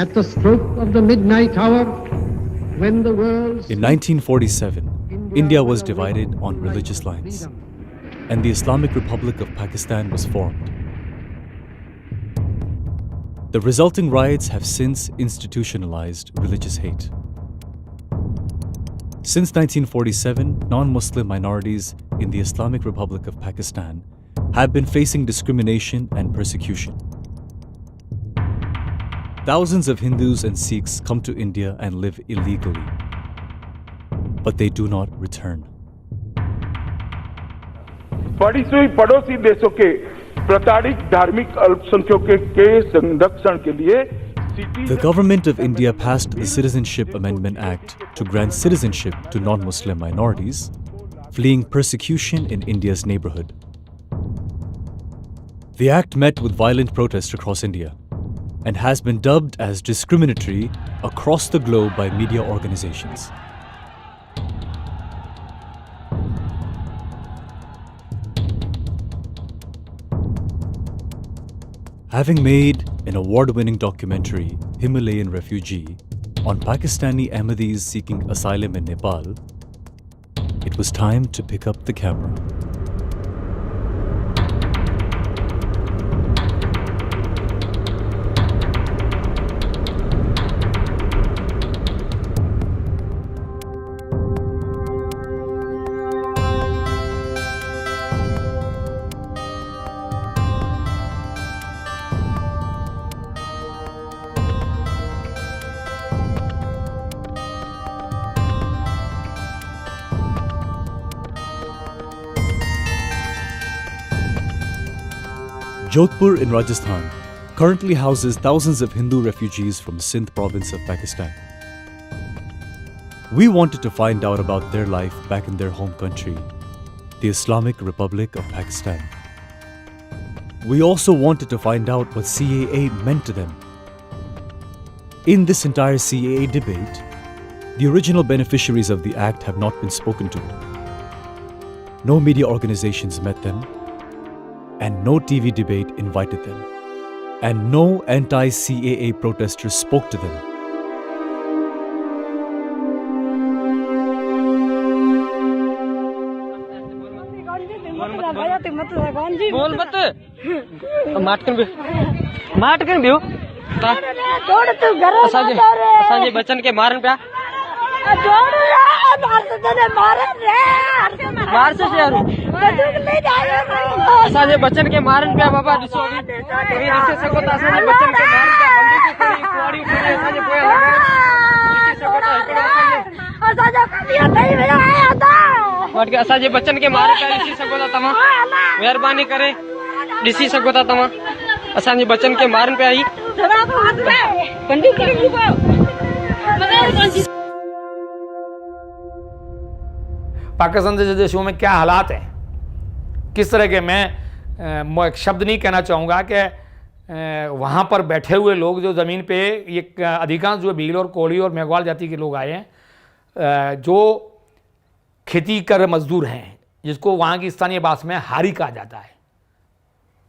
At the stroke of the midnight hour, when the world... In 1947, India was divided on religious lines, and the Islamic Republic of Pakistan was formed. The resulting riots have since institutionalized religious hate. Since 1947, non-Muslim minorities in the Islamic Republic of Pakistan have been facing discrimination and persecution. Thousands of Hindus and Sikhs come to India and live illegally, but they do not return. पड़ोसी पड़ोसी देशों के प्रताड़ित धार्मिक अल्पसंख्यकों के संरक्षण के लिए The government of India passed the Citizenship Amendment Act to grant citizenship to non-Muslim minorities fleeing persecution in India's neighborhood. The act met with violent protests across India and has been dubbed as discriminatory across the globe by media organizations. Having made an award-winning documentary, Himalayan Refugee, on Pakistani Ahmadis seeking asylum in Nepal, it was time to pick up the camera. Jodhpur in Rajasthan currently houses thousands of Hindu refugees from Sindh province of Pakistan. We wanted to find out about their life back in their home country, the Islamic Republic of Pakistan. We also wanted to find out what CAA meant to them. In this entire CAA debate, the original beneficiaries of the act have not been spoken to. No media organizations met them, and no TV debate invited them, and no anti-CAA protesters spoke to them. बोल मत माट कर बियो असांजे बचन के मारन पिया मार से असांजे बचन के मारन पिया बाबा ॾिसो ॾिसी सघो था असांजे बचन के मारन पिया बंदूकूं खणी कुआड़ियूं खणी असांजे पोयां लॻाइनि ॾिसी सघो था हिकिड़ो असांजे बचन के मारन पिया ॾिसी सघो था तव्हां महिरबानी करे ॾिसी सघो था तव्हां असांजे बचन के मारन पिया ई पाकिस्तान जैसे देशों में क्या हालात हैं, किस तरह के मैं एक शब्द नहीं कहना चाहूँगा कि वहाँ पर बैठे हुए लोग जो ज़मीन पे ये अधिकांश जो भील और कोली और मेघवाल जाति के लोग आए हैं, जो खेती कर मजदूर हैं, जिसको वहाँ की स्थानीय भाषा में हारी कहा जाता है,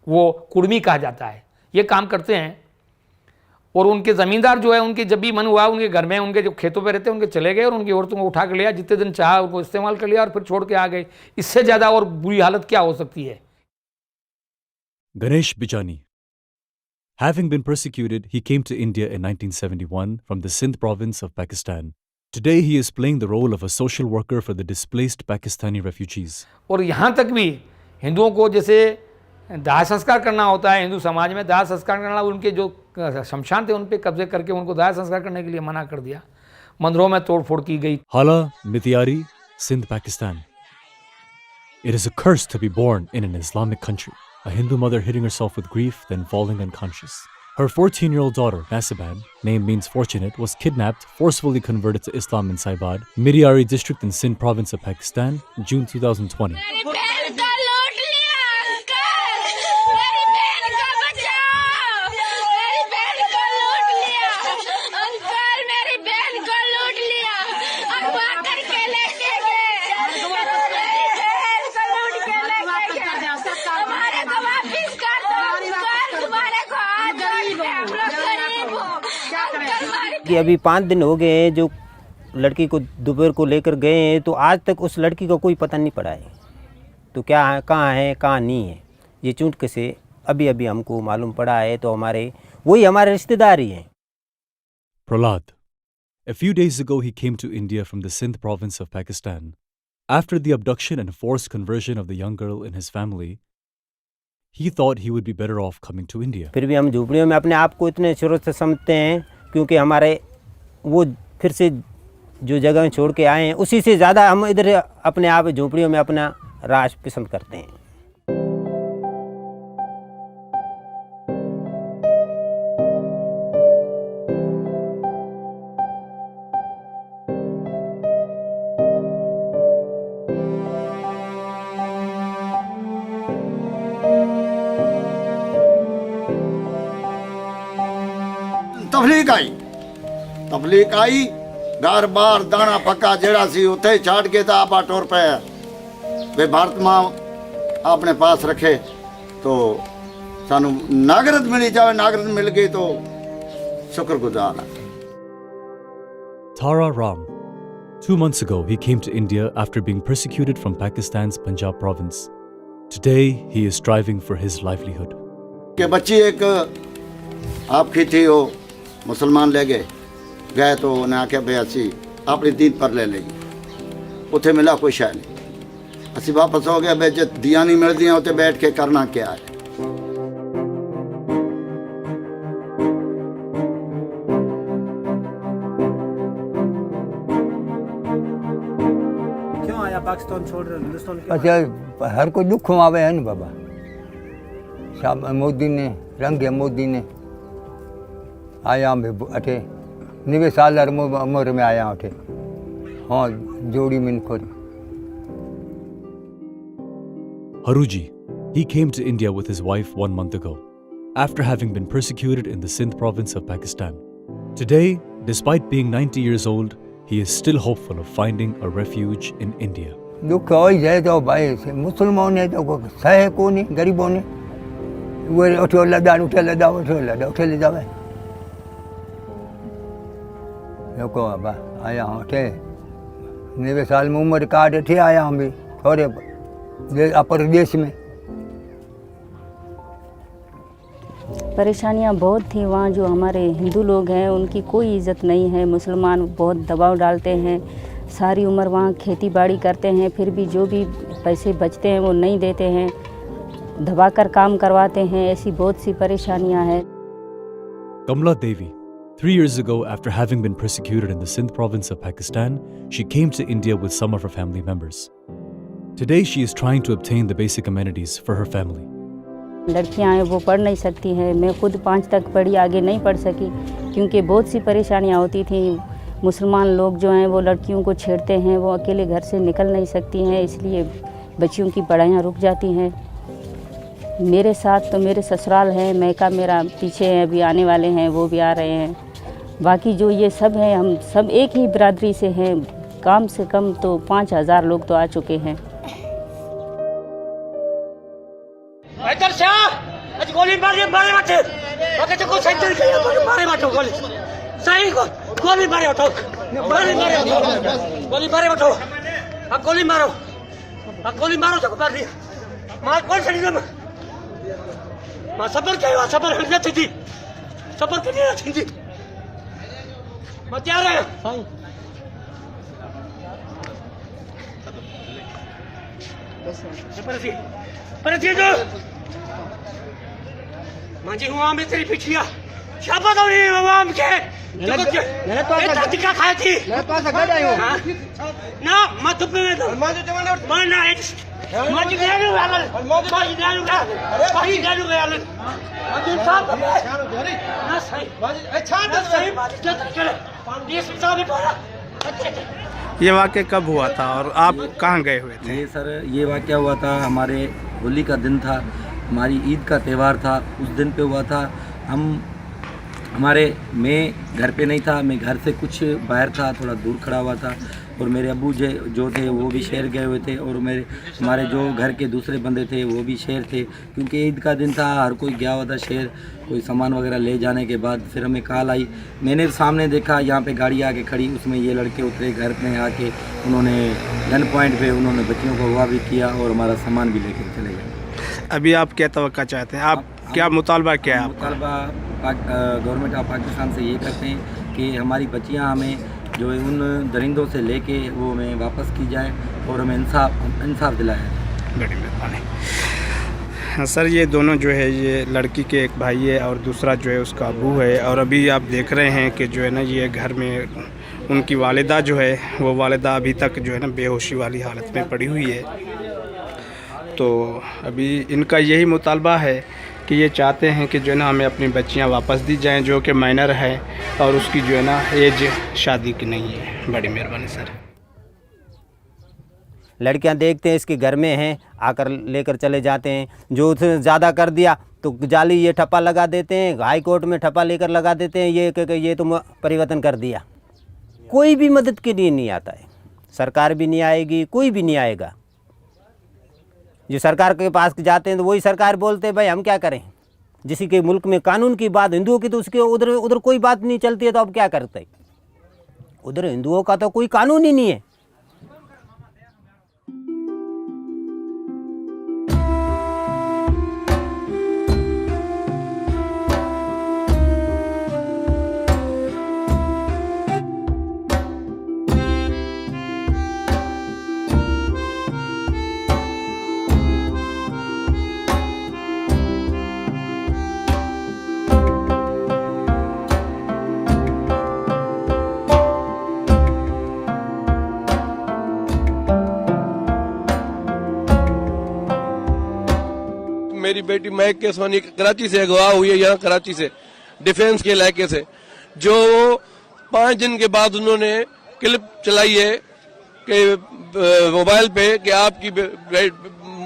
वो कुर्मी कहा जाता है, ये काम करते हैं। और उनके ज़मींदार जो है, उनके जब भी मन हुआ उनके घर में, उनके जो खेतों पे रहते हैं उनके चले गए और उनकी औरतों को उठा कर लिया, जितने दिन चाहा उनको इस्तेमाल कर लिया और फिर छोड़ के आ गए। इससे ज़्यादा और बुरी हालत क्या हो सकती है। Ganesh Bijani. Having been persecuted, he came to India in 1971 from the Sindh province of Pakistan. Today he is playing the role of a social worker for the displaced Pakistani refugees. और यहाँ तक भी हिंदुओं को जैसे दाह संस्कार करना होता है, हिंदू समाज में दाह संस्कार करना, उनके जो शमशान थे उन पे कब्जे करके उनको दाह संस्कार करने के लिए मना कर दिया। मंदिरों में तोड़फोड़ की गई। Hala Mitiari, Sindh, Pakistan. It is a curse to be born in an Islamic country. A Hindu mother hitting herself with grief, then falling unconscious. Her 14-year-old daughter, Nasiban, name means fortunate, was kidnapped, forcefully converted to Islam in Saibad, Mitiari district in Sindh province of Pakistan, June 2020. कि अभी 5 दिन हो गए हैं जो लड़की को दोपहर को लेकर गए हैं, तो आज तक उस लड़की का कोई पता नहीं पड़ा है। तो क्या है, कहाँ नहीं है, ये चूंकि से अभी अभी हमको मालूम पड़ा है। तो वही हमारे रिश्तेदार ही हैं। Prahlad. A few days ago, he came to India from the Sindh province of Pakistan. After the abduction and forced conversion of the young girl in his family, he thought he would be better off coming to India. फिर भी हम झोपड़ियों में अपने आप को इतने शुरू से समझते हैं, क्योंकि हमारे वो फिर से जो जगह छोड़ के आए हैं, उसी से ज़्यादा हम इधर अपने आप झोपड़ियों में अपना राज पसंद करते हैं। तबलीग आई घर बार दाना पक्का जेड़ा सी उत्थे छाड़ के तो आप टुर पे वे भारत में अपने पास रखे तो सानू नागरिक मिली जाए, नागरिक मिल गई तो शुक्रगुजार है। Tara Ram. 2 months ago, he came to India after being persecuted from Pakistan's Punjab province. Today, he is striving for his livelihood. कि बच्ची एक आपकी थी, वो मुसलमान ले गए तो उन्हें आख्या भाई असी अपनी दीन पर ले लेंगे। उत्थे मिला कोई शय नहीं, असी वापस हो गया भाई जो दियां नहीं मिलती उत्थे बैठ के करना क्या है। क्यों आया पाकिस्तान छोड़ रहे हिंदुस्तान? अच्छा, हर कोई दुख आवे है ना बाबा। शाम मोदी ने रंग मोदी ने आया अठे 90 साल उम्र में आया अठे। हाँ, जोड़ी मिन खोरी। Haruji. He came to India with his wife 1 month ago, after having been persecuted in the Sindh province of Pakistan. Today, despite being 90 years old, he is still hopeful of finding a refuge in India. दुख हो जाए तो भाई मुसलमान है तो सहे को नहीं, गरीबों ने वो उठो लदा उठे लदा उठो लदा उठे ले जावे। देखो बाबा आया हूँ उठे 90 साल में उम्र काट उठे आया हम भी थोड़े अपर देश में। परेशानियाँ बहुत थी वहाँ। जो हमारे हिंदू लोग हैं उनकी कोई इज़्ज़त नहीं है। मुसलमान बहुत दबाव डालते हैं। सारी उम्र वहाँ खेती बाड़ी करते हैं, फिर भी जो भी पैसे बचते हैं वो नहीं देते हैं, दबाकर काम करवाते हैं। ऐसी बहुत सी परेशानियाँ हैं। Kamla Devi. 3 years ago, after having been persecuted in the Sindh province of Pakistan, she came to India with some of her family members. Today, she is trying to obtain the basic amenities for her family. लड़कियां हैं वो पढ़ नहीं सकती हैं। मैं खुद 5 तक पढ़ी, आगे नहीं पढ़ सकी क्योंकि बहुत सी परेशानियां होती थी। मुसलमान लोग जो हैं वो लड़कियों को छेड़ते हैं, वो अकेले घर से निकल नहीं सकती हैं, इसलिए बच्चियों की पढ़ाइयाँ रुक जाती हैं। मेरे साथ तो मेरे ससुराल हैं, मैका मेरा पीछे है, अभी आने वाले हैं, वो भी आ रहे हैं। बाकी जो ये सब हैं, हम सब एक ही बिरादरी से हैं। कम से कम तो 5000 लोग तो आ चुके हैं। गोली मारे मत, ओके तो कुछ सेंटर के मारे मत गोली, सही गोली मारे उठो, गोली मारे उठो, अब गोली मारो तो मार दिया। मार कौन सी में मां सबर क्या सबर हट जाती थी, सबर करनी रहती थी। मैं तैयार है पर जो मांझी हुआ में तेरी पिछिया शाबाश हो रही आवाम के मैंने तो टिक्का खाई थी मैं तो ऐसा गड़ा हूं ना मत पे में मांझी जमाने मारना है मांझी गया नहीं वाला मांझी गया यार मांझी साहब ना सही अच्छा तो सही बात करे ये सब भी पड़ा। ये वाक़या कब हुआ था और आप कहाँ गए हुए थे? ये सर ये वाक़या हुआ था, हमारे होली का दिन था, हमारी ईद का त्यौहार था, उस दिन पे हुआ था। मैं घर पे नहीं था, मैं घर से कुछ बाहर था, थोड़ा दूर खड़ा हुआ था। और मेरे अब्बू जो थे वो भी शहर गए हुए थे, और हमारे जो घर के दूसरे बंदे थे वो भी शहर थे, क्योंकि ईद का दिन था, हर कोई गया हुआ था शहर कोई सामान वगैरह ले जाने के बाद। फिर हमें कॉल आई, मैंने सामने देखा यहाँ पे गाड़ी आके खड़ी, उसमें ये लड़के उतरे, घर में आके उन्होंने गन पॉइंट पे उन्होंने बच्चियों को अगवा भी किया और हमारा सामान भी लेकर चले गए। अभी आप क्या तवक्का चाहते हैं, आप क्या मुतालबा क्या है आपका? मुतालबा गवर्नमेंट ऑफ पाकिस्तान से ये करते हैं कि हमारी बच्चियाँ हमें जो है उन दरिंदों से लेके वो हमें वापस की जाए और हमें इंसाफ दिलाया जाए। बड़ी मेहरबानी। सर, ये दोनों जो है ये लड़की के एक भाई है और दूसरा जो है उसका अबू है, और अभी आप देख रहे हैं कि जो है ना ये घर में उनकी वालिदा जो है वो वालिदा अभी तक जो है ना बेहोशी वाली हालत में पड़ी हुई है। तो अभी इनका यही मुतालबा है कि ये चाहते हैं कि जो है ना हमें अपनी बच्चियां वापस दी जाएं जो कि माइनर है और उसकी जो है ना एज शादी की नहीं है। बड़ी मेहरबानी सर। लड़कियां देखते हैं इसके घर में हैं, आकर लेकर चले जाते हैं। जो उसने ज़्यादा कर दिया तो जाली ये ठप्पा लगा देते हैं, हाई कोर्ट में ठप्पा लेकर लगा देते हैं ये तो परिवर्तन कर दिया। कोई भी मदद के लिए नहीं आता है, सरकार भी नहीं आएगी, कोई भी नहीं आएगा। जो सरकार के पास जाते हैं तो वही सरकार बोलते हैं भाई हम क्या करें, जिसी के मुल्क में कानून की बात हिंदुओं की तो उसके उधर कोई बात नहीं चलती है, तो अब क्या करते? उधर हिंदुओं का तो कोई कानून ही नहीं है। मेरी बेटी महक केसवानी कराची से अगवा हुई है, यहाँ कराची से डिफेंस के इलाके से, जो 5 दिन के बाद उन्होंने क्लिप चलाई है कि मोबाइल पे कि आपकी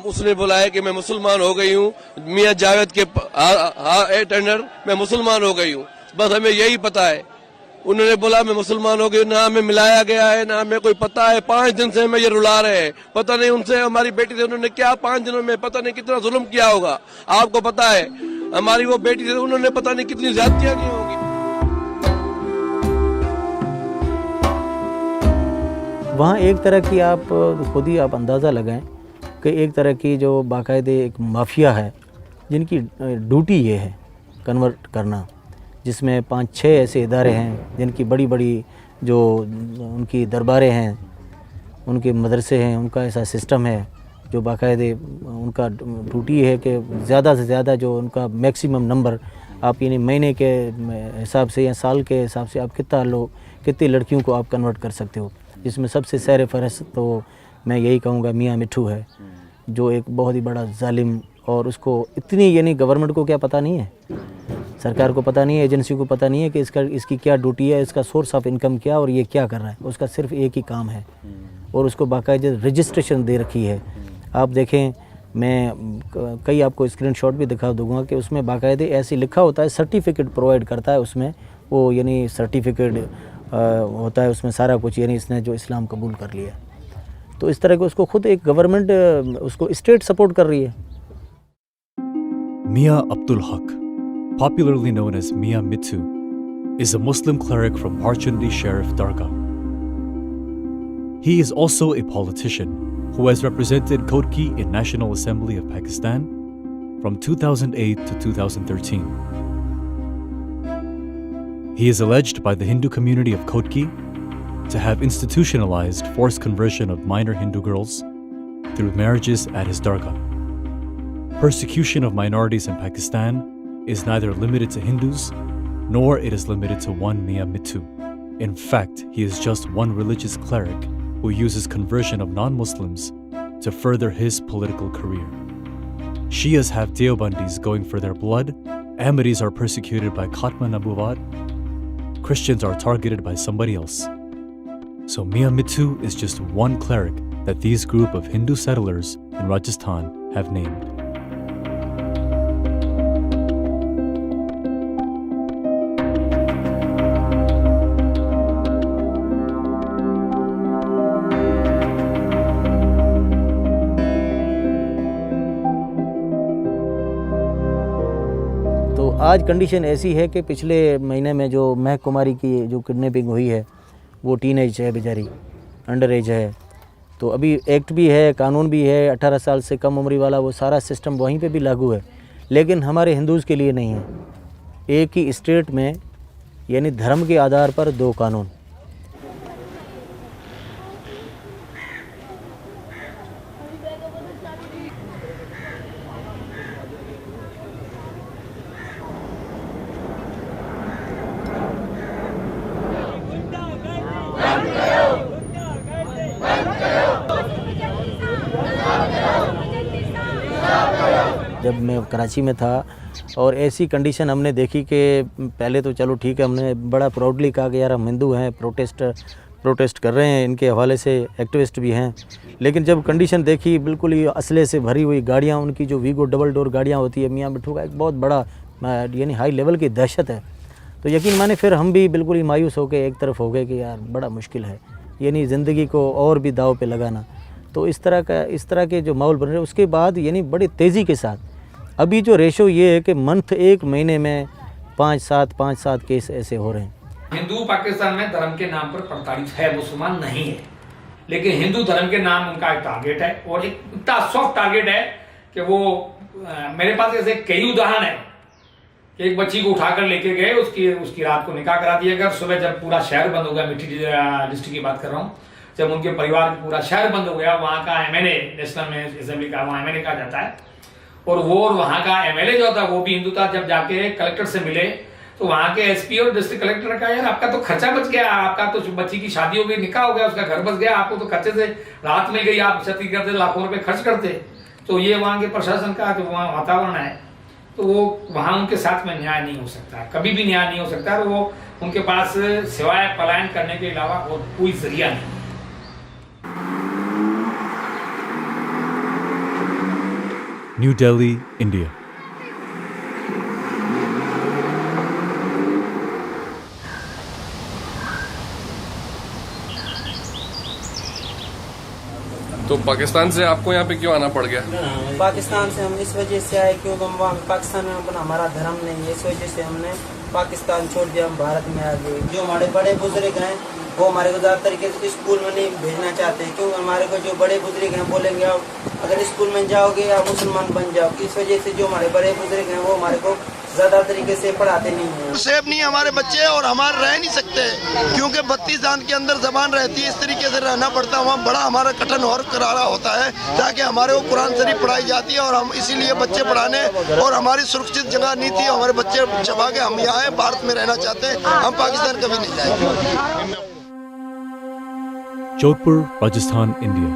उसने बुलाया कि मैं मुसलमान हो गई हूँ, मियाँ जावेद के टेंडर मैं मुसलमान हो गई हूँ। बस हमें यही पता है, उन्होंने बोला मैं मुसलमान हो गई, ना हमें मिलाया गया है ना हमें कोई पता है। 5 दिन से हमें ये रुला रहे हैं, पता नहीं उनसे हमारी बेटी से उन्होंने क्या 5 दिनों में पता नहीं कितना जुल्म किया होगा। आपको पता है हमारी वो बेटी से उन्होंने पता नहीं कितनी ज्यादतियां की होंगी। वहाँ एक तरह की आप खुद ही आप अंदाज़ा लगाएं कि एक तरह की जो बाकायदे एक माफिया है जिनकी ड्यूटी ये है कन्वर्ट करना, जिसमें 5-6 ऐसे इदारे हैं जिनकी बड़ी बड़ी जो उनकी दरबारें हैं, उनके मदरसे हैं, उनका ऐसा सिस्टम है जो बाकायदे उनका ड्यूटी है कि ज़्यादा से ज़्यादा जो उनका मैक्सिमम नंबर आप यानी महीने के हिसाब से या साल के हिसाब से आप कितनी लड़कियों को आप कन्वर्ट कर सकते हो। जिसमें सबसे सैर फहरिस्त तो मैं यही कहूँगा मियाँ मिट्ठू है, जो एक बहुत ही बड़ा जालिम, और उसको इतनी यानी गवर्नमेंट को क्या पता नहीं है, सरकार को पता नहीं है, एजेंसी को पता नहीं है कि इसकी क्या ड्यूटी है, इसका सोर्स ऑफ इनकम क्या और ये क्या कर रहा है। उसका सिर्फ एक ही काम है और उसको बाकायदे रजिस्ट्रेशन दे रखी है। आप देखें, मैं कई आपको स्क्रीनशॉट भी दिखा दूंगा कि उसमें बाकायदे ऐसे लिखा होता है, सर्टिफिकेट प्रोवाइड करता है उसमें, वो यानी सर्टिफिकेट होता है उसमें सारा कुछ, यानी इसने जो इस्लाम कबूल कर लिया। तो इस तरह के उसको खुद एक गवर्नमेंट उसको स्टेट सपोर्ट कर रही है। Mia Abdul Haq, popularly known as Mia Mittu, is a Muslim cleric from Harchandi Sharif Dargah. He is also a politician who has represented Kotki in National Assembly of Pakistan from 2008 to 2013. He is alleged by the Hindu community of Kotki to have institutionalized forced conversion of minor Hindu girls through marriages at his dargah. Persecution of minorities in Pakistan is neither limited to Hindus, nor it is limited to one Mia Mittu. In fact, he is just one religious cleric who uses conversion of non-Muslims to further his political career. Shias have Deobandis going for their blood, Ahmadis are persecuted by Khatma Nabuwat, Christians are targeted by somebody else. So Mia Mittu is just one cleric that these group of Hindu settlers in Rajasthan have named. आज condition ऐसी है कि पिछले महीने में जो महक कुमारी की जो किडनैपिंग हुई है, वो टीनेज है बेचारी, अंडर एज है, तो अभी एक्ट भी है, कानून भी है, 18 साल से कम उम्र वाला वो सारा सिस्टम वहीं पे भी लागू है, लेकिन हमारे हिंदूज़ के लिए नहीं है। एक ही स्टेट में यानी धर्म के आधार पर दो कानून। जब मैं कराची में था और ऐसी कंडीशन हमने देखी कि पहले तो चलो ठीक है, हमने बड़ा प्राउडली कहा कि यार हम हिंदू हैं, प्रोटेस्ट कर रहे हैं, इनके हवाले से एक्टिविस्ट भी हैं, लेकिन जब कंडीशन देखी बिल्कुल ही असले से भरी हुई गाड़ियाँ, उनकी जो वीगो डबल डोर गाड़ियाँ होती है, मियाँ बिट्ठू का एक बहुत बड़ा यानी हाई लेवल की दहशत है। तो यकीन माने फिर हम भी बिल्कुल ही मायूस होकर एक तरफ हो गए कि यार बड़ा मुश्किल है यानी ज़िंदगी को और भी दाव पे लगाना। तो इस तरह के जो माहौल बन रहे, उसके बाद यानी बड़ी तेज़ी के साथ अभी जो रेशो ये है कि मंथ एक महीने में 5-7 केस ऐसे हो रहे हैं। हिंदू पाकिस्तान में धर्म के नाम पर प्रताड़ित है, मुसलमान नहीं है, लेकिन हिंदू धर्म के नाम उनका एक टारगेट है और एक इतना सॉफ्ट टारगेट है कि वो मेरे पास ऐसे कई उदाहरण है। एक बच्ची को उठाकर लेके गए, उसकी रात को निकाह करा दिया गया, सुबह जब पूरा शहर बंद हो गया, मिट्टी डिस्ट्रिक्ट की बात कर रहा हूँ, जब उनके परिवार पूरा शहर बंद हो गया, वहाँ का MNA, नेशनल असेंबली का वहाँ MNA कहा जाता है, और वो वहाँ का MLA जो था वो भी हिंदू था। जब जाके कलेक्टर से मिले तो वहाँ के SP और डिस्ट्रिक्ट कलेक्टर ने कहा यार आपका तो खर्चा बच गया, आपका तो बच्ची की शादी हो गई, निकाह हो गया, उसका घर बच गया, आपको तो खर्चे से राहत मिल गई, आप क्षति करते लाखों रुपए खर्च करते। तो ये वहाँ के प्रशासन का जो वहाँ वातावरण है, तो वो वहाँ उनके साथ में न्याय नहीं हो सकता, कभी भी न्याय नहीं हो सकता, और वो उनके पास सिवाय पलायन करने के अलावा और कोई जरिया नहीं। New Delhi, India. तो पाकिस्तान से आपको यहाँ पे क्यों आना पड़ गया? पाकिस्तान से हम इस वजह से आए क्योंकि हम वहाँ पाकिस्तान में अपना हमारा धर्म नहीं है, इस वजह से हमने पाकिस्तान छोड़ दिया, हम भारत में आ गए। जो हमारे बड़े बुजुर्ग हैं वो हमारे को ज़्यादा तरीके से स्कूल में नहीं भेजना चाहते, क्योंकि हमारे को जो बड़े बुजुर्ग हैं बोलेंगे आप अगर स्कूल में जाओगे आप मुसलमान बन जाओ। इस वजह से जो हमारे बड़े बुजुर्ग हैं वो हमारे को ज़्यादा तरीके से पढ़ाते नहीं हैं। सेफ नहीं हमारे बच्चे और हमारे रह नहीं सकते क्योंकि 32 दान के अंदर जबान रहती है, इस तरीके से रहना पड़ता है। वहाँ बड़ा हमारा कठिन और करारा होता है ताकि हमारे को कुरान शरीफ पढ़ाई जाती है, और हम इसीलिए बच्चे पढ़ाने और हमारी सुरक्षित जगह नहीं थी, हमारे बच्चे छपा के हम यहाँ भारत में रहना चाहते हैं, हम पाकिस्तान कभी नहीं जाएंगे। Jodhpur, Rajasthan, India.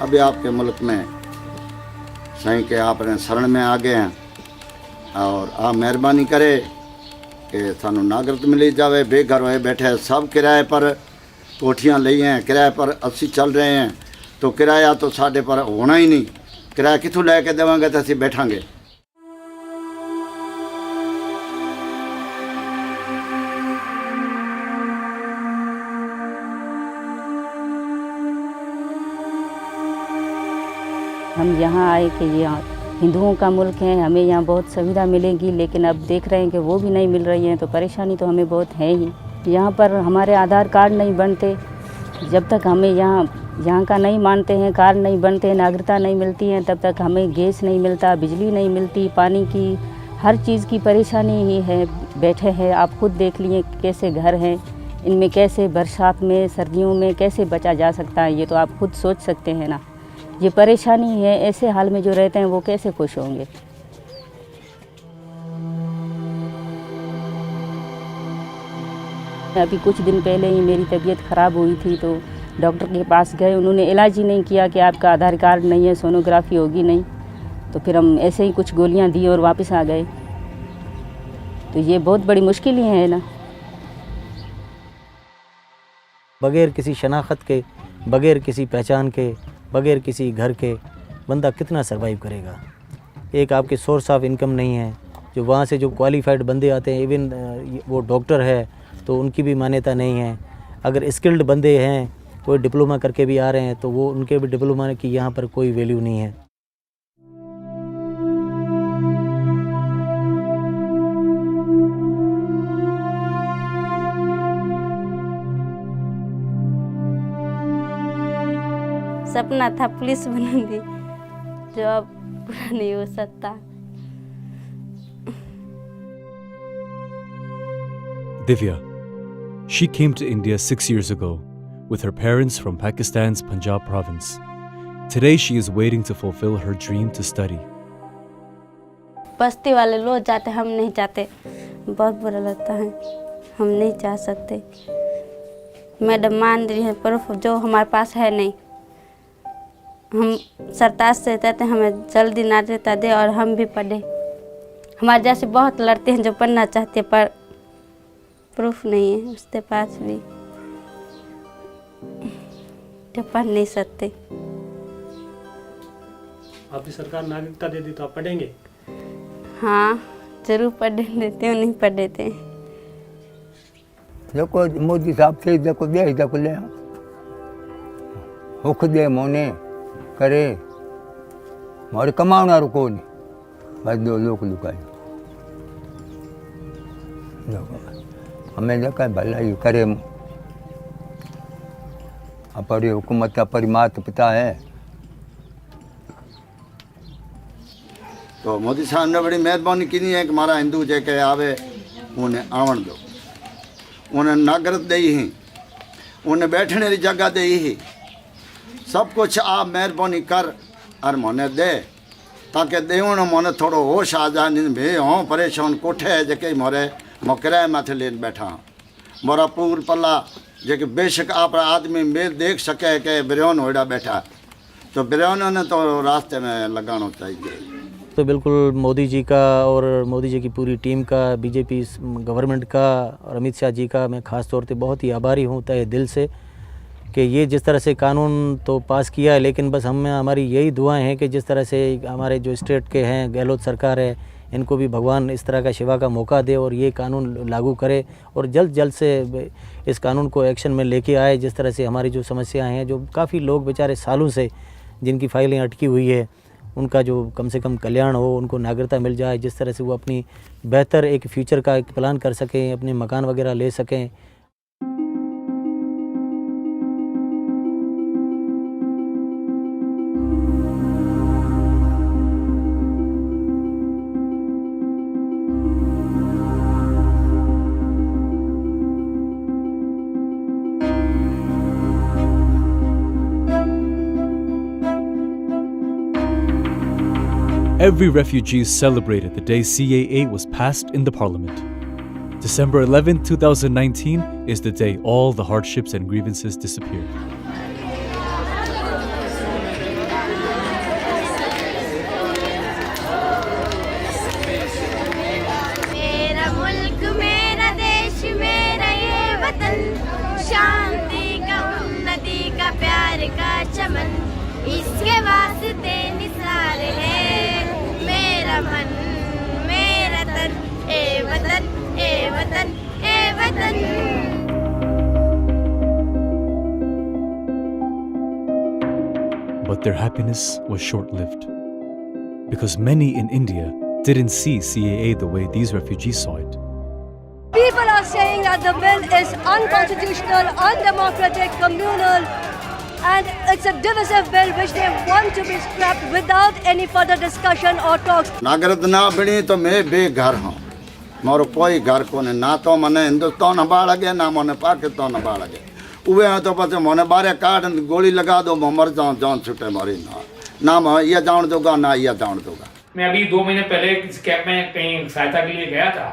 अभी आपके मुल्क में सही के आपने शरण में आ गए हैं, और आप मेहरबानी करे कि सानू नागरिकता मिली जाए। बेघर हुए बैठे सब किराए पर कोठियाँ ली हैं, किराए पर असी चल रहे हैं, तो किराया तो साढ़े पर होना ही नहीं, किराया कितों लैके देवांगे तो असी बैठांगे। हम यहाँ आए कि यहाँ हिंदुओं का मुल्क है, हमें यहाँ बहुत सुविधा मिलेगी, लेकिन अब देख रहे हैं कि वो भी नहीं मिल रही हैं, तो परेशानी तो हमें बहुत है ही। यहाँ पर हमारे आधार कार्ड नहीं बनते, जब तक हमें यहाँ का नहीं मानते हैं, कार्ड नहीं बनते, नागरिकता नहीं मिलती है, तब तक हमें गैस नहीं मिलता, बिजली नहीं मिलती, पानी की हर चीज़ की परेशानी ही है। बैठे हैं, आप खुद देख लिए कैसे घर हैं, इनमें कैसे बरसात में सर्दियों में कैसे बचा जा सकता है, ये तो आप खुद सोच सकते हैं ना। ये परेशानी है, ऐसे हाल में जो रहते हैं वो कैसे खुश होंगे। अभी कुछ दिन पहले ही मेरी तबीयत ख़राब हुई थी, तो डॉक्टर के पास गए, उन्होंने इलाज ही नहीं किया कि आपका आधार कार्ड नहीं है, सोनोग्राफी होगी नहीं। तो फिर हम ऐसे ही कुछ गोलियां दी और वापस आ गए। तो ये बहुत बड़ी मुश्किल ही है ना। बगैर किसी शनाख्त के, बगैर किसी पहचान के, बगैर किसी घर के बंदा कितना सरवाइव करेगा। एक आपके सोर्स ऑफ इनकम नहीं है। जो वहाँ से जो क्वालिफाइड बंदे आते हैं, इवन वो डॉक्टर है तो उनकी भी मान्यता नहीं है। अगर स्किल्ड बंदे हैं, कोई डिप्लोमा करके भी आ रहे हैं, तो वो उनके भी डिप्लोमा की यहाँ पर कोई वैल्यू नहीं है। सपना था पुलिस बनूंगी, जो अब पूरा नहीं हो सकता। Divya. She came to India 6 years ago with her parents from Pakistan's Punjab province. Today she is waiting to fulfill her dream to study. बस्ती वाले लोग जाते, हम नहीं जाते। बहुत बुरा लगता है, हम नहीं जा सकते। मैडम मान रही है, प्रूफ जो हमारे पास है नहीं। हम सरताज से कहते हमें जल्दी नागरिकता दे और हम भी पढ़े। हमारे जैसे बहुत लड़ते हैं जो पढ़ना चाहते हैं, पर प्रूफ नहीं है उसके पास भी, जो पढ़ नहीं सकते। आपकी सरकार नागरिकता दे दी तो आप पढ़ेंगे? हाँ जरूर पढ़ देते हैं, नहीं पढ़ देते। देखो मोदी साहब से देखो दे देखो ले हुक दे मोने करे मारे कमाना रुको नहीं बस दो लोग लुकाए हमें देखा भला ही करे अपनी हुकूमत अपनी मात पिता है। तो मोदी साहब ने बड़ी मेहरबानी की है कि हमारा हिंदू जेके आवे उन्हें आवण दो, उन्हें नागरिक दई ही, उन्हें बैठने की जगह दई ही, सब कुछ आप मेहरबानी कर और मोने दे, ताकि देवण मोने थोड़ो होश आ जाए। नहीं भे हों परेशान कोठे है जेके मोरे किराए माथे लेन बैठा मोरा पूर पल्ला जेके बेशक आप आदमी मेल देख सके कि बिरौन होड़ा बैठा, तो बिरौन ने तो रास्ते में लगाना चाहिए। तो बिल्कुल मोदी जी का और मोदी जी की पूरी टीम का, बीजेपी गवर्नमेंट का और अमित शाह जी का मैं ख़ास तौर पे बहुत ही आभारी हूँ तहे दिल से कि ये जिस तरह से कानून तो पास किया है, लेकिन बस हमारी यही दुआएं हैं कि जिस तरह से हमारे जो स्टेट के हैं गहलोत सरकार है, इनको भी भगवान इस तरह का शिवा का मौका दे और ये कानून लागू करे और जल्द से इस कानून को एक्शन में लेके आए। जिस तरह से हमारी जो समस्याएं हैं, जो काफ़ी लोग बेचारे सालों से जिनकी फाइलें अटकी हुई है, उनका जो कम से कम कल्याण हो, उनको नागरिकता मिल जाए, जिस तरह से वो अपनी बेहतर एक फ्यूचर का एक प्लान कर सकें, अपने मकान वगैरह ले सकें। Every refugee celebrated the day CAA was passed in the parliament. December 11, 2019 is the day all the hardships and grievances disappeared. मेरा मुल्क मेरा देश मेरा ये वतन, शांति का उन्नति का प्यार का चमन, इसके वास्ते निसार है मेरा मन मेरा तन, ए वतन ए वतन ए वतन। But their happiness was short-lived, because many in India didn't see CAA the way these refugees saw it. People are saying that the bill is unconstitutional, undemocratic, communal, and it's a divisive bill which they want to be scrapped without any further discussion or talks. नागरिक ना बनी तो मैं बेघर हूँ, मोरो कोई घर को नहीं, ना तो मने हिंदुस्तान हबा लगे ना मने पाकिस्तान हबा लगे। उवे तो पता मने बारे काट गोली लगा दो मर जाऊँ, जान छुटे मारी ना मैं ये जान दूंगा ना ये जान दूंगा। मैं अभी 2 महीने पहले इस कैंप में कहीं सहायता के लिए गया था,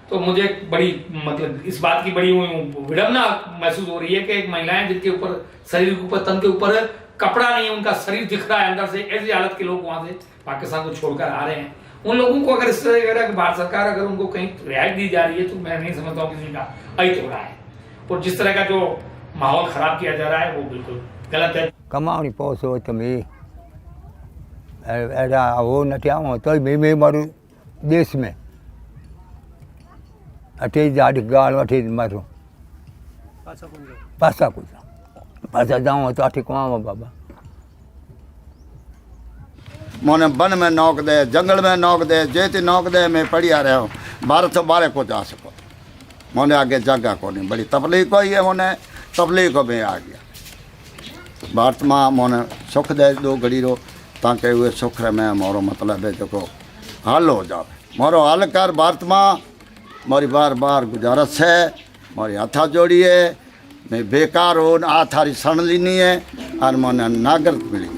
तो मुझे बड़ी मतलब इस बात की बड़ी विडम्बना महसूस हो रही है कि एक महिलाएं जिनके ऊपर शरीर के ऊपर तन के ऊपर कपड़ा नहीं है, उनका शरीर दिख रहा है अंदर से, ऐसी हालत के लोग वहां से पाकिस्तान को छोड़कर आ रहे हैं। उन लोगों को अगर इस तरह भारत सरकार अगर उनको कहीं रिहाई दी जा रही है तो मैं नहीं समझता हूँ किसी का अहित हो रहा है। और जिस तरह का जो माहौल खराब किया जा रहा है वो बिल्कुल गलत है। कमाणी पहुंचो તમે एड़ा वो न थिया तो मैं मारू देश में अठे जाड़ गाल अठे मारू पासा कुछ पासा जाऊँ तो अठे कमाओ बाबा। मोने वन में नौक दे, जंगल में नौक दे, जेती नौक दे, मैं पढ़िया रहा हूँ। भारत तो बारे को जा सको, मोने आगे जगह को नहीं, बड़ी तकलीफ को ही है, मोने तकलीफ को में आ गया। भारत में मोने सुख दे दो घड़ी रो, ताकि हुए सुख में मोरो मतलब है जो हल हो जाए। मोरो हल कर भारत में, मोरी बार बार गुजारिश है, मोरी हाथा जोड़ी है, मैं बेकार हो आ थारी सण लीनी है और मोने नागरिक मिली।